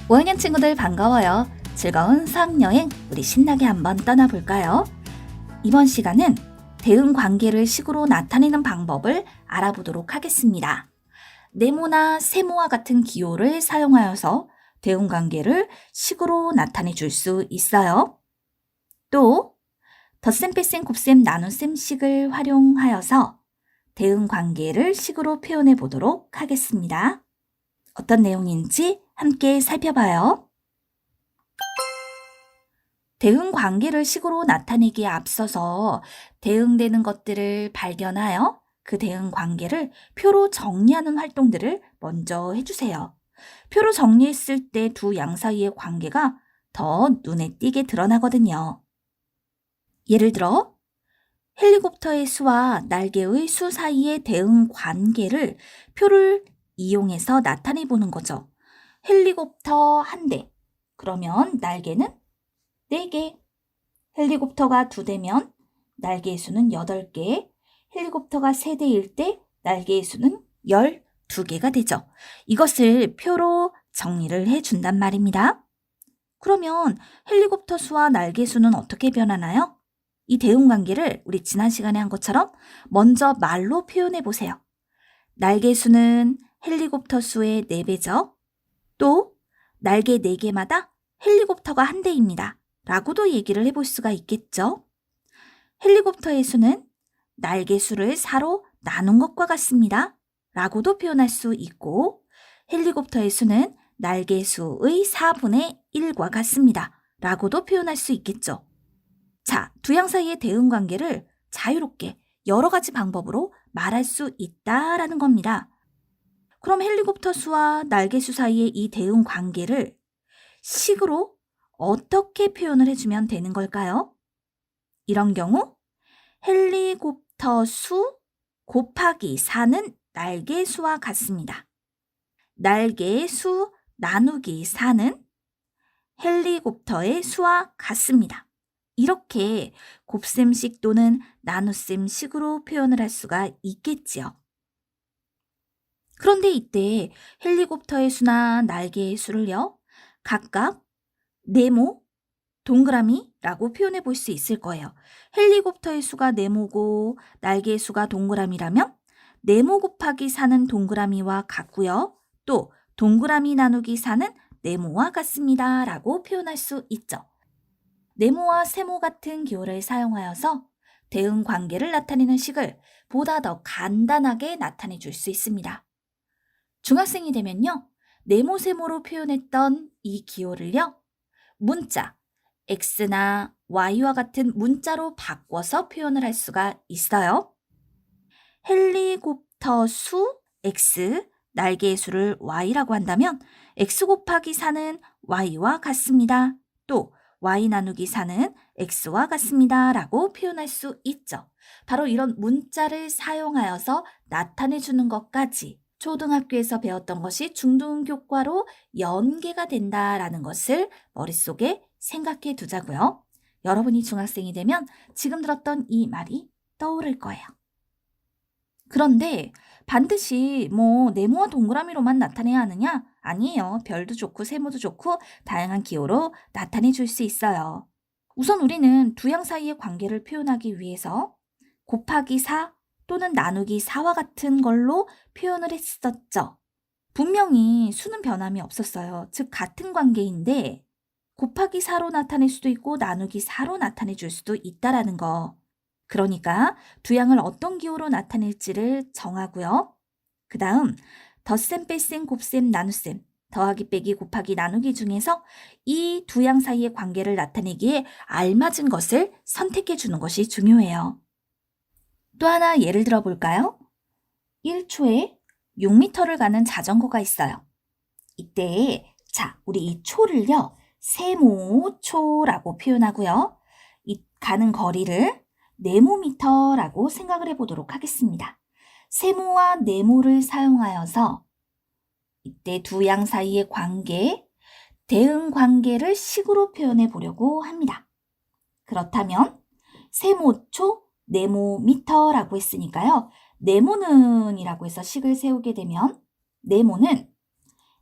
5학년 친구들 반가워요. 즐거운 수학여행 우리 신나게 한번 떠나볼까요? 이번 시간은 대응 관계를 식으로 나타내는 방법을 알아보도록 하겠습니다. 네모나 세모와 같은 기호를 사용하여서 대응 관계를 식으로 나타내 줄 수 있어요. 또 덧셈, 뺄셈, 곱셈, 나눗셈 식을 활용하여서 대응 관계를 식으로 표현해 보도록 하겠습니다. 어떤 내용인지 함께 살펴봐요. 대응 관계를 식으로 나타내기에 앞서서 대응되는 것들을 발견하여 그 대응 관계를 표로 정리하는 활동들을 먼저 해주세요. 표로 정리했을 때 두 양 사이의 관계가 더 눈에 띄게 드러나거든요. 예를 들어 헬리콥터의 수와 날개의 수 사이의 대응 관계를 표를 이용해서 나타내 보는 거죠. 헬리콥터 한 대, 그러면 날개는 4개. 헬리콥터가 2대면 날개의 수는 8개. 헬리콥터가 3대일 때 날개의 수는 12개가 되죠. 이것을 표로 정리를 해준단 말입니다. 그러면 헬리콥터 수와 날개 수는 어떻게 변하나요? 이 대응 관계를 우리 지난 시간에 한 것처럼 먼저 말로 표현해 보세요. 날개 수는 헬리콥터 수의 4배죠. 또 날개 4개마다 헬리콥터가 한 대입니다. 라고도 얘기를 해볼 수가 있겠죠. 헬리콥터의 수는 날개 수를 4로 나눈 것과 같습니다. 라고도 표현할 수 있고 헬리콥터의 수는 날개 수의 4분의 1과 같습니다. 라고도 표현할 수 있겠죠. 자, 두 양 사이의 대응 관계를 자유롭게 여러 가지 방법으로 말할 수 있다라는 겁니다. 그럼 헬리콥터 수와 날개 수 사이의 이 대응 관계를 식으로 어떻게 표현을 해주면 되는 걸까요? 이런 경우 헬리콥터 수 곱하기 4는 날개 수와 같습니다. 날개 수 나누기 4는 헬리콥터의 수와 같습니다. 이렇게 곱셈식 또는 나눗셈식으로 표현을 할 수가 있겠지요. 그런데 이때 헬리콥터의 수나 날개의 수를요, 각각 네모, 동그라미라고 표현해 볼 수 있을 거예요. 헬리콥터의 수가 네모고 날개의 수가 동그라미라면 네모 곱하기 4는 동그라미와 같고요. 또 동그라미 나누기 4는 네모와 같습니다. 라고 표현할 수 있죠. 네모와 세모 같은 기호를 사용하여서 대응 관계를 나타내는 식을 보다 더 간단하게 나타내 줄 수 있습니다. 중학생이 되면요, 네모, 세모로 표현했던 이 기호를요, 문자, x나 y와 같은 문자로 바꿔서 표현을 할 수가 있어요. 헬리콥터 수 x, 날개의 수를 y라고 한다면 x 곱하기 4는 y와 같습니다. 또 y 나누기 4는 x와 같습니다. 라고 표현할 수 있죠. 바로 이런 문자를 사용하여서 나타내 주는 것까지 초등학교에서 배웠던 것이 중등교과로 연계가 된다라는 것을 머릿속에 생각해 두자고요. 여러분이 중학생이 되면 지금 들었던 이 말이 떠오를 거예요. 그런데 반드시 네모와 동그라미로만 나타내야 하느냐? 아니에요. 별도 좋고 세모도 좋고 다양한 기호로 나타내 줄 수 있어요. 우선 우리는 두 양 사이의 관계를 표현하기 위해서 곱하기 4 또는 나누기 4와 같은 걸로 표현을 했었죠. 분명히 수는 변함이 없었어요. 즉 같은 관계인데 곱하기 4로 나타낼 수도 있고 나누기 4로 나타내 줄 수도 있다라는 거. 그러니까 두 양을 어떤 기호로 나타낼지를 정하고요. 그 다음 덧셈, 뺄셈, 곱셈, 나눗셈, 더하기, 빼기, 곱하기, 나누기 중에서 이 두 양 사이의 관계를 나타내기에 알맞은 것을 선택해 주는 것이 중요해요. 또 하나 예를 들어 볼까요? 1초에 6m를 가는 자전거가 있어요. 이때 우리 이 초를요, 세모초라고 표현하고요. 이 가는 거리를 네모미터라고 생각을 해보도록 하겠습니다. 세모와 네모를 사용하여서 이때 두 양 사이의 관계, 대응 관계를 식으로 표현해 보려고 합니다. 그렇다면 세모초, 네모미터라고 했으니까요. 네모는 이라고 해서 식을 세우게 되면 네모는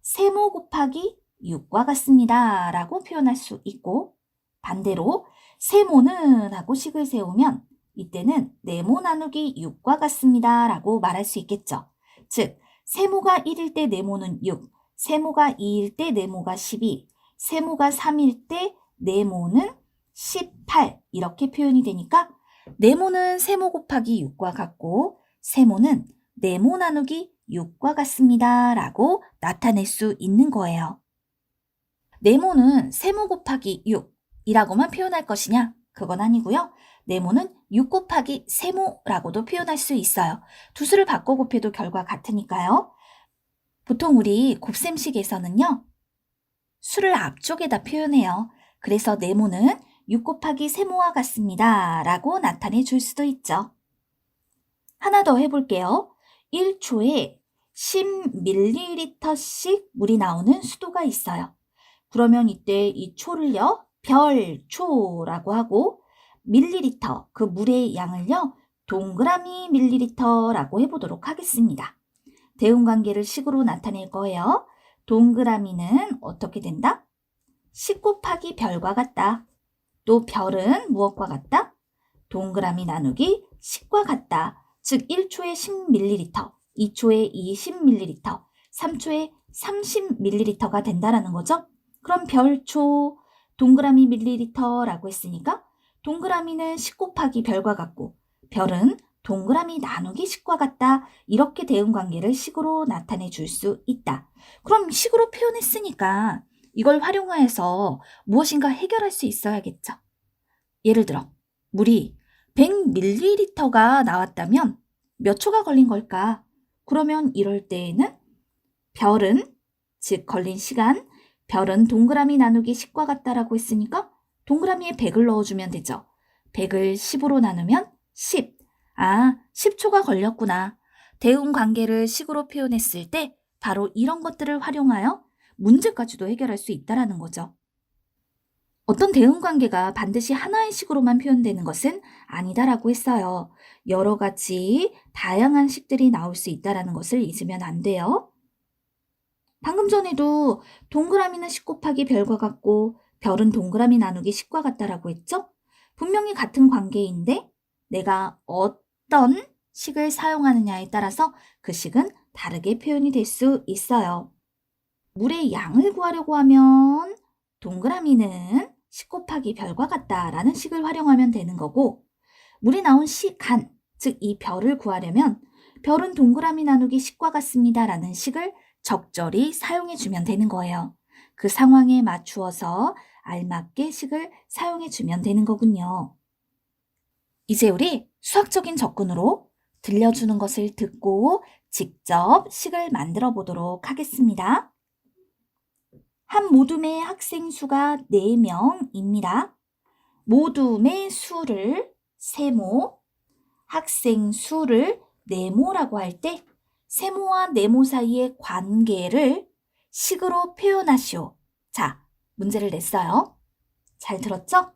세모 곱하기 6과 같습니다 라고 표현할 수 있고, 반대로 세모는 하고 식을 세우면 이때는 네모 나누기 6과 같습니다 라고 말할 수 있겠죠. 즉 세모가 1일 때 네모는 6, 세모가 2일 때 네모가 12, 세모가 3일 때 네모는 18 이렇게 표현이 되니까 네모는 세모 곱하기 6과 같고 세모는 네모 나누기 6과 같습니다 라고 나타낼 수 있는 거예요. 네모는 세모 곱하기 6이라고만 표현할 것이냐? 그건 아니고요. 네모는 6 곱하기 세모라고도 표현할 수 있어요. 두 수를 바꿔 곱해도 결과 같으니까요. 보통 우리 곱셈식에서는요. 수를 앞쪽에다 표현해요. 그래서 네모는 6 곱하기 세모와 같습니다 라고 나타내 줄 수도 있죠. 하나 더 해볼게요. 1초에 10ml씩 물이 나오는 수도가 있어요. 그러면 이때 이 초를요, 별초라고 하고 밀리리터, 그 물의 양을요, 동그라미 밀리리터라고 해보도록 하겠습니다. 대응관계를 식으로 나타낼 거예요. 동그라미는 어떻게 된다? 10 곱하기 별과 같다. 또 별은 무엇과 같다? 동그라미 나누기 10과 같다. 즉 1초에 10ml, 2초에 20ml, 3초에 30ml가 된다라는 거죠. 그럼 별초 동그라미 밀리리터라고 했으니까 동그라미는 10 곱하기 별과 같고 별은 동그라미 나누기 10과 같다. 이렇게 대응관계를 식으로 나타내 줄 수 있다. 그럼 식으로 표현했으니까 이걸 활용해서 무엇인가 해결할 수 있어야겠죠. 예를 들어 물이 100ml가 나왔다면 몇 초가 걸린 걸까? 그러면 이럴 때에는 별은, 즉 걸린 시간, 별은 동그라미 나누기 10과 같다라고 했으니까 동그라미에 100을 넣어주면 되죠. 100을 10으로 나누면 10. 10초가 걸렸구나. 대응 관계를 식으로 표현했을 때 바로 이런 것들을 활용하여 문제까지도 해결할 수 있다는 거죠. 어떤 대응 관계가 반드시 하나의 식으로만 표현되는 것은 아니다라고 했어요. 여러 가지 다양한 식들이 나올 수 있다는 것을 잊으면 안 돼요. 방금 전에도 동그라미는 10 곱하기 별과 같고 별은 동그라미 나누기 10과 같다라고 했죠? 분명히 같은 관계인데 내가 어떤 식을 사용하느냐에 따라서 그 식은 다르게 표현이 될 수 있어요. 물의 양을 구하려고 하면 동그라미는 10 곱하기 별과 같다라는 식을 활용하면 되는 거고 물이 나온 시간, 즉 이 별을 구하려면 별은 동그라미 나누기 10과 같습니다라는 식을 적절히 사용해 주면 되는 거예요. 그 상황에 맞추어서 알맞게 식을 사용해 주면 되는 거군요. 이제 우리 수학적인 접근으로 들려주는 것을 듣고 직접 식을 만들어 보도록 하겠습니다. 한 모둠의 학생 수가 4명입니다. 모둠의 수를 세모, 학생 수를 네모라고 할 때 세모와 네모 사이의 관계를 식으로 표현하시오. 자, 문제를 냈어요. 잘 들었죠?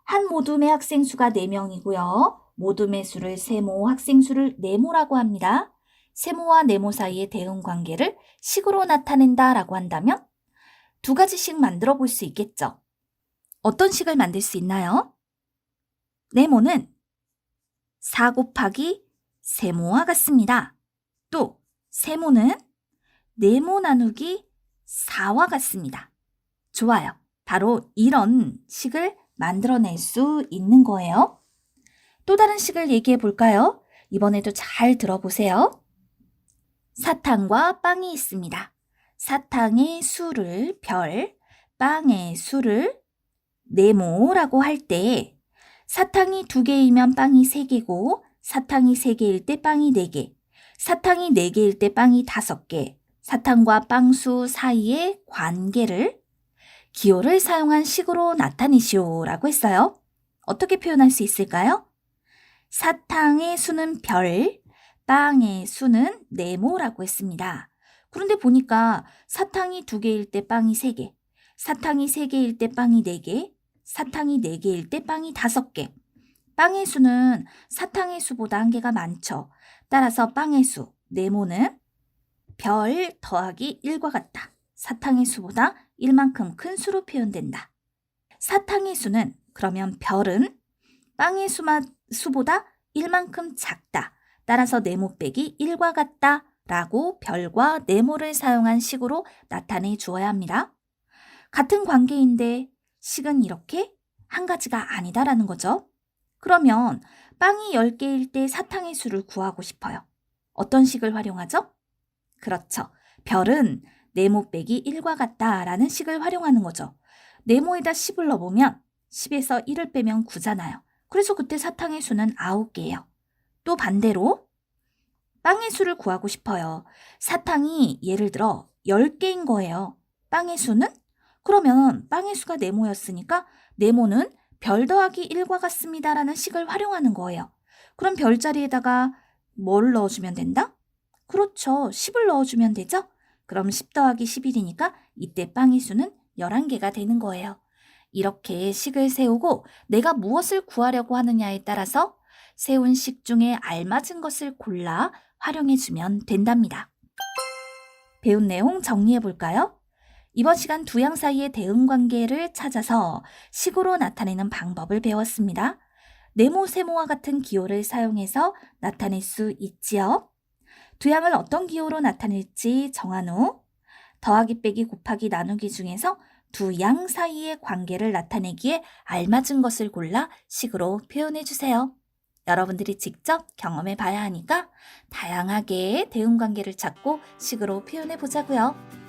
한 모둠의 학생 수가 4명이고요. 모둠의 수를 세모, 학생 수를 네모라고 합니다. 세모와 네모 사이의 대응 관계를 식으로 나타낸다라고 한다면 두 가지씩 만들어 볼 수 있겠죠. 어떤 식을 만들 수 있나요? 네모는 4 곱하기 세모와 같습니다. 또 세모는 네모 나누기 4와 같습니다. 좋아요. 바로 이런 식을 만들어낼 수 있는 거예요. 또 다른 식을 얘기해 볼까요? 이번에도 잘 들어보세요. 사탕과 빵이 있습니다. 사탕의 수를 별, 빵의 수를 네모라고 할 때 사탕이 2개이면 빵이 3개고 사탕이 3개일 때 빵이 4개, 사탕이 4개일 때 빵이 5개, 사탕과 빵수 사이의 관계를 기호를 사용한 식으로 나타내시오라고 했어요. 어떻게 표현할 수 있을까요? 사탕의 수는 별, 빵의 수는 네모라고 했습니다. 그런데 보니까 사탕이 2개일 때 빵이 3개, 사탕이 3개일 때 빵이 4개, 사탕이 4개일 때 빵이 5개. 빵의 수는 사탕의 수보다 1개가 많죠. 따라서 빵의 수, 네모는 별 더하기 1과 같다. 사탕의 수보다 1만큼 큰 수로 표현된다. 사탕의 수는 그러면 별은 빵의 수보다 1만큼 작다. 따라서 네모 빼기 1과 같다 라고 별과 네모를 사용한 식으로 나타내 주어야 합니다. 같은 관계인데 식은 이렇게 한 가지가 아니다라는 거죠. 그러면 빵이 10개일 때 사탕의 수를 구하고 싶어요. 어떤 식을 활용하죠? 그렇죠. 별은 네모 빼기 1과 같다라는 식을 활용하는 거죠. 네모에다 10을 넣어보면 10에서 1을 빼면 9잖아요. 그래서 그때 사탕의 수는 9개예요. 또 반대로 빵의 수를 구하고 싶어요. 사탕이 예를 들어 10개인 거예요. 빵의 수는? 그러면 빵의 수가 네모였으니까 네모는 별 더하기 1과 같습니다라는 식을 활용하는 거예요. 그럼 별 자리에다가 뭘 넣어주면 된다? 그렇죠. 10을 넣어주면 되죠? 그럼 10 더하기 11이니까 이때 빵의 수는 11개가 되는 거예요. 이렇게 식을 세우고 내가 무엇을 구하려고 하느냐에 따라서 세운 식 중에 알맞은 것을 골라 활용해주면 된답니다. 배운 내용 정리해 볼까요? 이번 시간 두 양 사이의 대응관계를 찾아서 식으로 나타내는 방법을 배웠습니다. 네모, 세모와 같은 기호를 사용해서 나타낼 수 있지요. 두 양을 어떤 기호로 나타낼지 정한 후 더하기 빼기 곱하기 나누기 중에서 두 양 사이의 관계를 나타내기에 알맞은 것을 골라 식으로 표현해 주세요. 여러분들이 직접 경험해 봐야 하니까 다양하게 대응관계를 찾고 식으로 표현해 보자고요.